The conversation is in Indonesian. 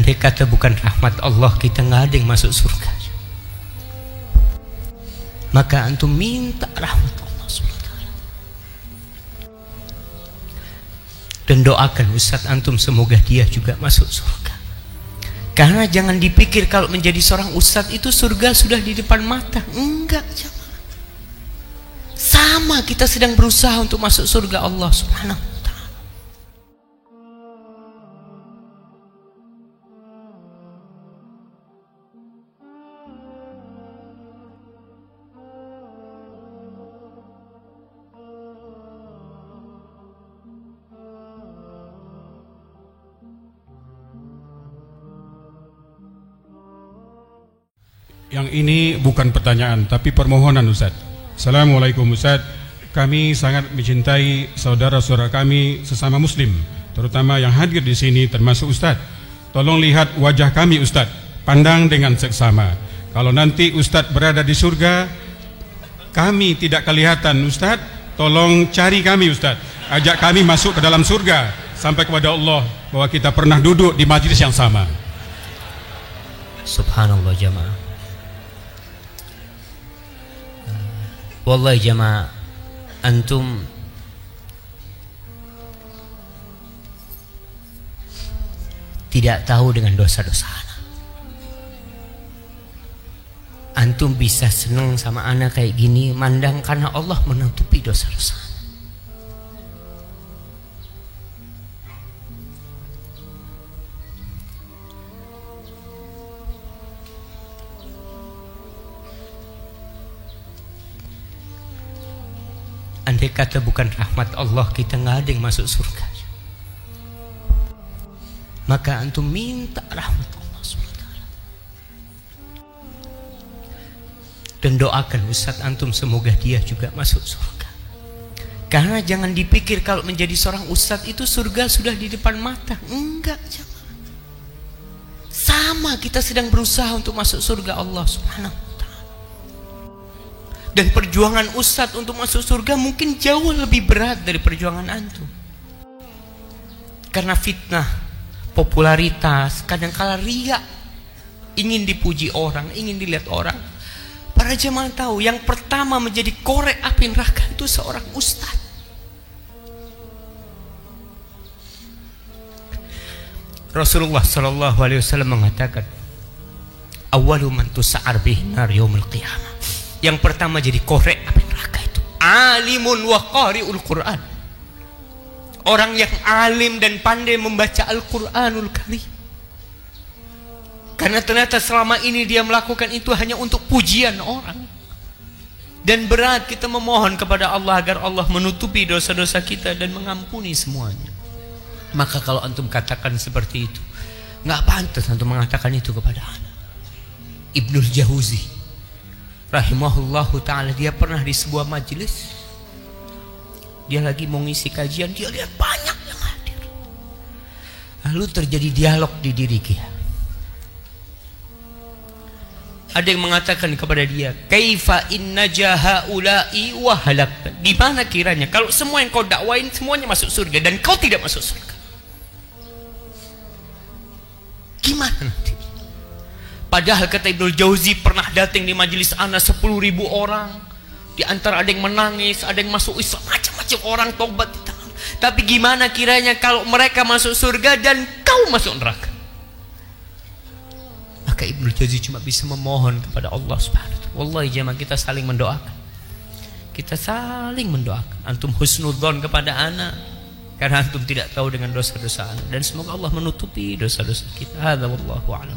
Andai kata bukan rahmat Allah, kita nggak ada yang masuk surga. Maka antum minta rahmat Allah SWT dan doakan Ustadz antum semoga dia juga masuk surga. Karena jangan dipikir kalau menjadi seorang ustadz itu surga sudah di depan mata. Enggak, jemaah. Sama kita sedang berusaha untuk masuk surga Allah Subhanahu wa ta'ala. Yang ini bukan pertanyaan tapi permohonan Ustaz. Assalamualaikum Ustaz. Kami sangat mencintai saudara-saudara kami sesama muslim, terutama yang hadir di sini termasuk Ustaz. Tolong lihat wajah kami Ustaz, pandang dengan seksama. Kalau nanti Ustaz berada di surga, kami tidak kelihatan Ustaz, tolong cari kami Ustaz. Ajak kami masuk ke dalam surga sampai kepada Allah bahwa kita pernah duduk di majlis yang sama. Subhanallah jamaah. Wallahi jamaah, antum tidak tahu dengan dosa-dosa anak. Antum bisa senang sama anak kayak gini, mandang karena Allah menutupi dosa-dosa anak. Andai kata bukan rahmat Allah, kita nggak ada yang masuk surga. Maka antum minta rahmat Allah SWT dan doakan Ustadz antum semoga dia juga masuk surga. Karena jangan dipikir kalau menjadi seorang ustadz itu surga sudah di depan mata. Enggak, jemaah. Sama kita sedang berusaha untuk masuk surga Allah Subhanahu. Dan perjuangan ustadz untuk masuk surga mungkin jauh lebih berat dari perjuangan antum. Karena fitnah, popularitas, kadangkala riya, ingin dipuji orang, ingin dilihat orang. Para jemaah tahu, yang pertama menjadi korek api neraka itu seorang ustadz. Rasulullah SAW mengatakan, "Awwalu man tus'ar bihi nar yaumil qiyamah." Yang pertama jadi korek api neraka itu alimun wa qari'ul Quran. Orang yang alim dan pandai membaca Al-Quranul Karim. Karena ternyata selama ini dia melakukan itu hanya untuk pujian orang. Dan berat kita memohon kepada Allah agar Allah menutupi dosa-dosa kita dan mengampuni semuanya. Maka kalau antum katakan seperti itu, nggak pantas antum mengatakan itu kepada anak. Ibnul Jauzi rahimahullahu ta'ala, dia pernah di sebuah majelis, dia lagi mau ngisi kajian, dia lihat banyak yang hadir. Lalu terjadi dialog di diri dia. Ada yang mengatakan kepada dia, "Kaifa inna jahaula'i wa halakta?" Gimana kiranya kalau semua yang kau dakwain semuanya masuk surga dan kau tidak masuk surga? Gimana nanti? Padahal kata Ibnul Jauzi, pernah datang di majelis ana 10.000 orang. Di antara ada yang menangis, ada yang masuk Islam, macam-macam orang tobat di tangan. Tapi gimana kiranya kalau mereka masuk surga dan kau masuk neraka? Maka Ibnul Jauzi cuma bisa memohon kepada Allah Subhanahu wa ta'ala. Wallahi jemaah, kita saling mendoakan. Kita saling mendoakan. Antum husnudzon kepada anak karena antum tidak tahu dengan dosa-dosa anak, dan semoga Allah menutupi dosa-dosa kita. Hadza wallahu a'lam.